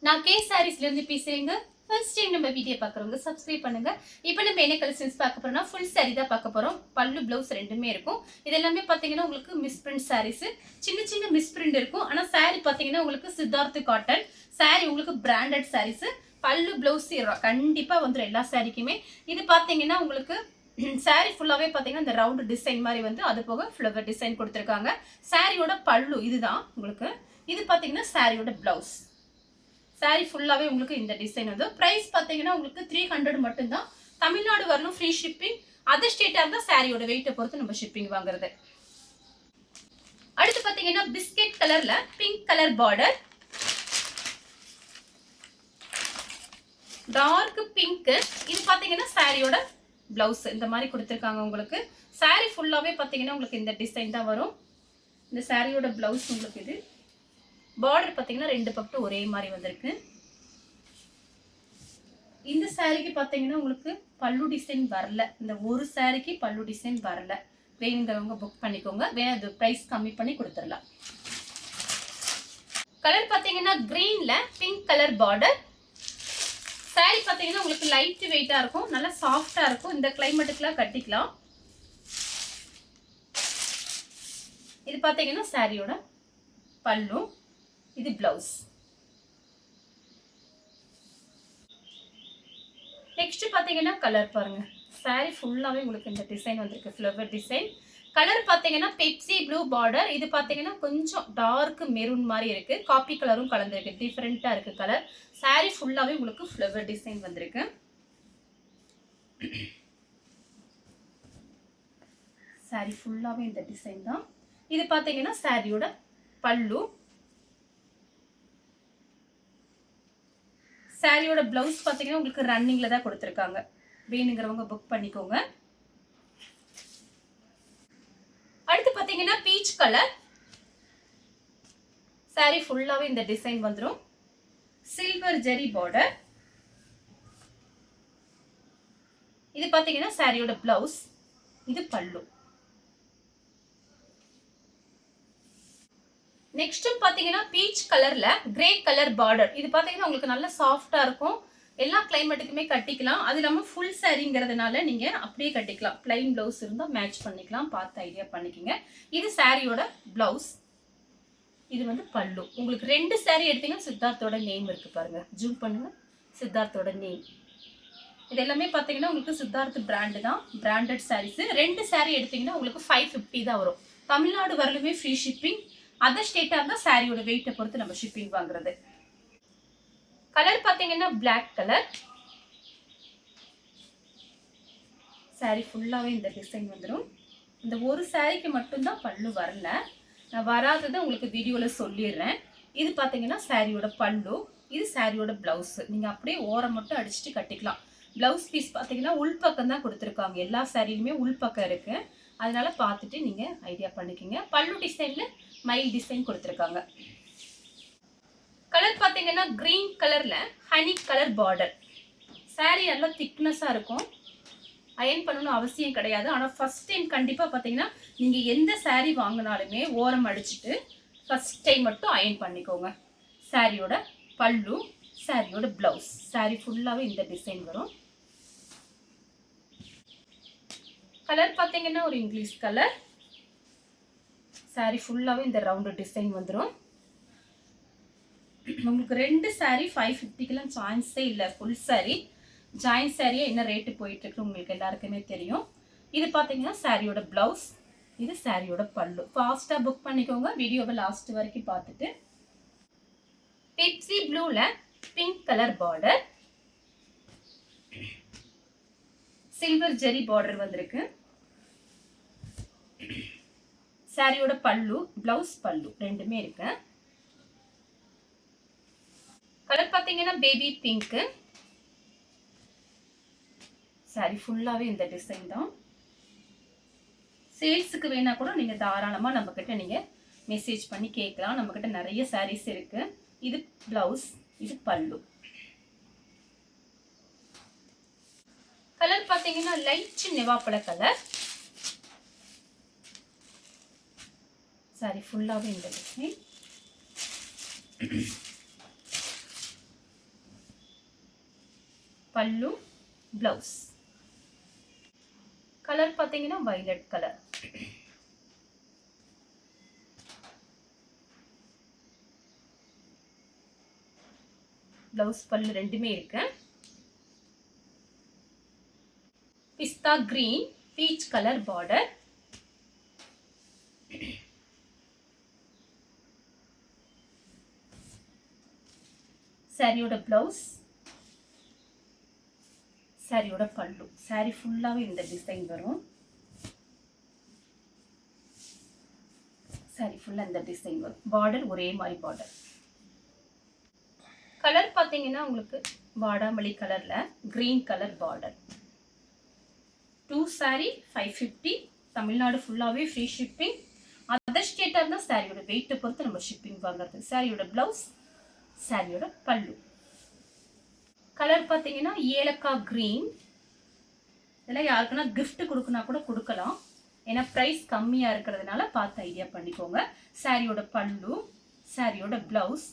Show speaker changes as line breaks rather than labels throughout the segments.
நான் கே சாரீஸ்ல இருந்து பேசுறேங்க. ஃபர்ஸ்ட் டைம் நம்ம வீடியோ பார்க்குறவங்க சப்ஸ்கிரைப் பண்ணுங்க. இப்போ நம்ம என்ன கலெக்ஷன்ஸ் பார்க்க போறோம்னா ஃபுல் சாரி தான் பார்க்க போறோம். பல்லு பிளவுஸ் ரெண்டுமே இருக்கும். இது எல்லாமே பார்த்தீங்கன்னா உங்களுக்கு மிஸ் பிரிண்ட் சாரீஸ். சின்ன சின்ன மிஸ் பிரிண்ட் இருக்கும். ஆனால் சாரி பார்த்தீங்கன்னா உங்களுக்கு சித்தார்த் காட்டன் சாரி, உங்களுக்கு பிராண்டட் சாரீஸ். பல்லு பிளவுஸ் கண்டிப்பா வந்துடும் எல்லா சாரிக்குமே. இது பார்த்தீங்கன்னா உங்களுக்கு சாரி ஃபுல்லாவே பார்த்தீங்கன்னா இந்த ரவுண்ட் டிசைன் மாதிரி வந்து அது போக ஃப்ளவர் டிசைன் கொடுத்துருக்காங்க. சாரியோட பல்லு இதுதான் உங்களுக்கு. இது பார்த்தீங்கன்னா சாரியோட பிளவுஸ். சாரி ஃபுல்லாவே உங்களுக்கு இந்த டிசைன் வந்து பிரைஸ் பாத்தீங்கன்னா உங்களுக்கு 300 மட்டும் தான். தமிழ்நாடு வரணும், ஃப்ரீ ஷிப்பிங். அதர் ஸ்டேட்டா இருந்தா சாரியோட வெயிட்டை பொறுத்து நம்ம ஷிப்பிங் வாங்குறது. அடுத்து பாத்தீங்கன்னா பிஸ்கெட் கலர்ல pink colour border, dark pink. இது பாத்தீங்கன்னா சாரியோட பிளவுஸ் இந்த மாதிரி கொடுத்துருக்காங்க உங்களுக்கு. சாரி ஃபுல்லாவே பாத்தீங்கன்னா உங்களுக்கு இந்த டிசைன் தான் வரும். இந்த சாரியோட பிளவுஸ் உங்களுக்கு இது. பார்டர் பார்த்தீங்கன்னா ரெண்டு பக்கம் ஒரே மாதிரி வந்திருக்கு. இந்த சாரிக்கு பார்த்தீங்கன்னா உங்களுக்கு பல்லு டிசைன் வரல. இந்த ஒரு சாரிக்கு பல்லு டிசைன் வரல. வேணுங்கிறவங்க புக் பண்ணிக்கோங்க. வேணும் அது ப்ரைஸ் கம்மி பண்ணி கொடுத்துடலாம். கலர் பார்த்தீங்கன்னா கிரீன்ல பிங்க் கலர் பார்டர். சாரி பார்த்தீங்கன்னா உங்களுக்கு லைட் வெயிட்டா இருக்கும், நல்லா சாஃப்டா இருக்கும். இந்த கிளைமேட்டுக்குலாம் கட்டிக்கலாம். இது பார்த்தீங்கன்னா சாரியோட பல்லு, இது பிளவுஸ். நெக்ஸ்ட் பாத்தீங்கன்னா கலர் பாருங்க. சாரி ஃபுல்லாவே உங்களுக்கு இந்த டிசைன் வந்திருக்கு, ஃப்ளவர் டிசைன். கலர் பாத்தீங்கன்னா பெப்சி ப்ளூ பார்டர். இது பாத்தீங்கன்னா கொஞ்சம் டார்க் மெரூன் மாதிரி இருக்கு, காப்பி கலரும் கலந்துருக்கு, டிஃபரெண்டா இருக்கு கலர். சாரி ஃபுல்லாவே உங்களுக்கு ஃப்ளவர் டிசைன் வந்திருக்கு. சாரி ஃபுல்லாவே இந்த டிசைன் தான். இது பாத்தீங்கன்னா சாரியோட பல்லு. சாரியோட பிளவுஸ் பார்த்தீங்கன்னா உங்களுக்கு ரன்னிங்ல தான் கொடுத்துருக்காங்க. வேணுங்கிறவங்க புக் பண்ணிக்கோங்க. அடுத்து பார்த்தீங்கன்னா பீச் கலர். சாரி ஃபுல்லாவே இந்த டிசைன் வந்துடும். Silver zari border. இது பார்த்தீங்கன்னா சாரியோட பிளவுஸ், இது பல்லு. நெக்ஸ்ட் பாத்தீங்கன்னா பீச் கலர்ல கிரே கலர் பார்டர். இது பாத்தீங்கன்னா உங்களுக்கு நல்ல சாஃப்டா இருக்கும். எல்லா கிளைமேட்டுக்குமே கட்டிக்கலாம். அது இல்லாமல் ஃபுல் சாரிங்கிறதுனால நீங்க அப்படியே கட்டிக்கலாம். பிளைன் பிளவுஸ் இருந்தால் மேட்ச் பண்ணிக்கலாம். பார்த்து ஐடியா பண்ணிக்கோங்க. இது சாரியோட பிளவுஸ், இது வந்து பல்லு. உங்களுக்கு ரெண்டு சாரி எடுத்தீங்கன்னா சித்தார்த்தோட நேம் இருக்கு பாருங்க, ஜூம் பண்ணுங்க. சித்தார்த்தோட நேம். இது எல்லாமே பார்த்தீங்கன்னா உங்களுக்கு சித்தார்த் பிராண்டு தான், பிராண்டட் சாரீஸ். ரெண்டு சாரி எடுத்தீங்கன்னா உங்களுக்கு 550 தான் வரும். தமிழ்நாடு வரலுமே ஃப்ரீ ஷிப்பிங். அதர் ஸ்டேட்டா இருந்தா சாரியோட வெயிட்டை பொறுத்து நம்ம ஷிப்பிங் வாங்குறது. கலர் பாத்தீங்கன்னா பிளாக் கலர். சாரி ஃபுல்லாவே இந்த டிசைன் வந்துடும். இந்த ஒரு சாரிக்கு மட்டும்தான் பல்லு வரல. நான் வராததை உங்களுக்கு வீடியோல சொல்லிடுறேன். இது பாத்தீங்கன்னா சாரியோட பல்லு, இது சாரியோட பிளவுஸ். நீங்க அப்படியே ஓரம் மட்டும் அடிச்சுட்டு கட்டிக்கலாம். பிளவுஸ் பீஸ் பாத்தீங்கன்னா உள்பக்கம் தான் கொடுத்துருக்காங்க. எல்லா சாரிலுமே உள்பக்கம் இருக்கு. அதனால பார்த்துட்டு நீங்க ஐடியா பண்ணிக்கோங்க. பல்லு டிசைன்ல மயில் டிசைன் கொடுத்துருக்காங்க. கலர் பார்த்தீங்கன்னா கிரீன் கலர்ல ஹனி கலர் பார்டர். சாரி நல்லா திக்னஸா இருக்கும். அயன் பண்ணணும் அவசியம் கிடையாது. ஆனால் ஃபர்ஸ்ட் டைம் கண்டிப்பாக பார்த்தீங்கன்னா நீங்கள் எந்த சாரி வாங்கினாலுமே ஓரம் அடிச்சுட்டு ஃபர்ஸ்ட் டைம் மட்டும் அயன் பண்ணிக்கோங்க. சாரியோட பல்லு, சாரியோட பிளவுஸ். சாரி ஃபுல்லாகவே இந்த டிசைன் வரும். கலர் பார்த்தீங்கன்னா ஒரு இங்கிலீஷ் கலர். சாரி ஃபுல்லாகவே இந்த ரவுண்டு டிசைன் வந்துடும். உங்களுக்கு ரெண்டு சாரி 550க்கெல்லாம் சான்ஸே இல்லை. ஃபுல் சாரி ஜாயின் சாரியே என்ன ரேட்டு போயிட்டு இருக்கு உங்களுக்கு எல்லாருக்குமே தெரியும். இது பார்த்தீங்கன்னா சாரியோட பிளவுஸ், இது சாரியோட பல்லு. ஃபாஸ்டா புக் பண்ணிக்கோங்க. வீடியோவை லாஸ்ட் வரைக்கும் பார்த்துட்டு. பெப்சி ப்ளூல pink colour border, silver zari border வந்திருக்கு. சாரியோட பல்லு, பிளவுஸ், பல்லு ரெண்டுமே இருக்கு. கலர் பார்த்தீங்கன்னா பேபி பிங்க். சாரி ஃபுல்லாவே இந்த டிசைன் தான். சேல்ஸுக்கு வேணா கூட நீங்க தாராளமா நம்ம கிட்ட நீங்க மெசேஜ் பண்ணி கேட்கலாம். நம்ம கிட்ட நிறைய சாரீஸ் இருக்கு. இது பிளவுஸ், இது பல்லு. கலர் பார்த்தீங்கன்னா லைட் நிவாப்பழ கலர். சாரி ஃபுல்லாவே இந்த டிசைன். பல்லு, பிளவுஸ். கலர் பார்த்தீங்கன்னா வயலட் கலர். பிளவுஸ் பல்லு ரெண்டுமே இருக்கு. பிஸ்தா கிரீன் பீச் கலர் பார்டர். சாரியோட பிளவுஸ், சாரியோட பல்லு. சாரி ஃபுல்லாவே இந்த டிசைன் வரும். சாரி ஃபுல்லா இந்த டிசைன் வரும். பார்டர் ஒரே மாதிரி பார்டர். கலர் பார்த்தீங்கன்னா உங்களுக்கு வாடாமல்லி கலர்ல green colour border. 2 sorry 550. Tamil Nadu ஃபுல்லாவே ஃப்ரீ ஷிப்பிங். அதர் ஸ்டேட்டா இருந்தா சாரியோட வெயிட்டை பொறுத்து நம்ம ஷிப்பிங் வாங்குறது. சாரியோட பிளவுஸ், சாரியோட பல்லு. கலர் பார்த்தீங்கன்னா ஏலக்காய் கிரீன். இதெல்லாம் யாருக்குன்னா கிஃப்ட் கொடுக்கனா கூட கொடுக்கலாம். ஏன்னா ப்ரைஸ் கம்மியா இருக்கிறதுனால பார்த்து ஐடியா பண்ணிக்கோங்க. சாரியோட பல்லு, சாரியோட பிளவுஸ்.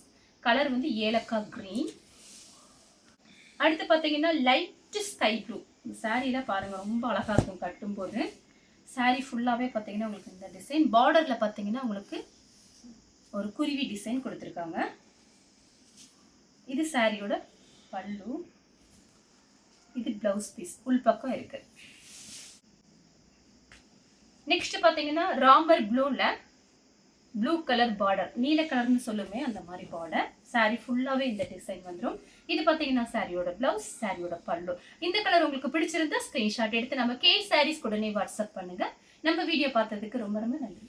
கலர் வந்து ஏலக்காய் கிரீன். அடுத்து பார்த்தீங்கன்னா லைட் ஸ்கை ப்ளூ. சாரியில பாருங்க ரொம்ப அழகா இருக்கும் கட்டும்போது. சாரி ஃபுல்லாவே பார்த்தீங்கன்னா உங்களுக்கு இந்த டிசைன். பார்டர்ல பார்த்தீங்கன்னா உங்களுக்கு ஒரு குருவி டிசைன் கொடுத்துருக்காங்க. இது சாரியோட பல்லு, இது பிளவுஸ் பீஸ் உள் பக்கம் இருக்கு. நெக்ஸ்ட் பார்த்தீங்கன்னா ராம்பர் ப்ளூல ப்ளூ கலர் பார்டர், நீல கலர்னு சொல்லுமே அந்த மாதிரி பார்டர். சாரி ஃபுல்லாவே இந்த டிசைன் வந்துடும். இது பார்த்தீங்கன்னா சாரியோட பிளவுஸ், சாரியோட பல்லு. இந்த கலர் உங்களுக்கு பிடிச்சிருந்தா ஸ்கிரீன்ஷாட் எடுத்து நம்ம கே சாரீஸ் உடனே வாட்ஸ்அப் பண்ணுங்க. நம்ம வீடியோ பார்த்ததுக்கு ரொம்ப ரொம்ப நன்றி.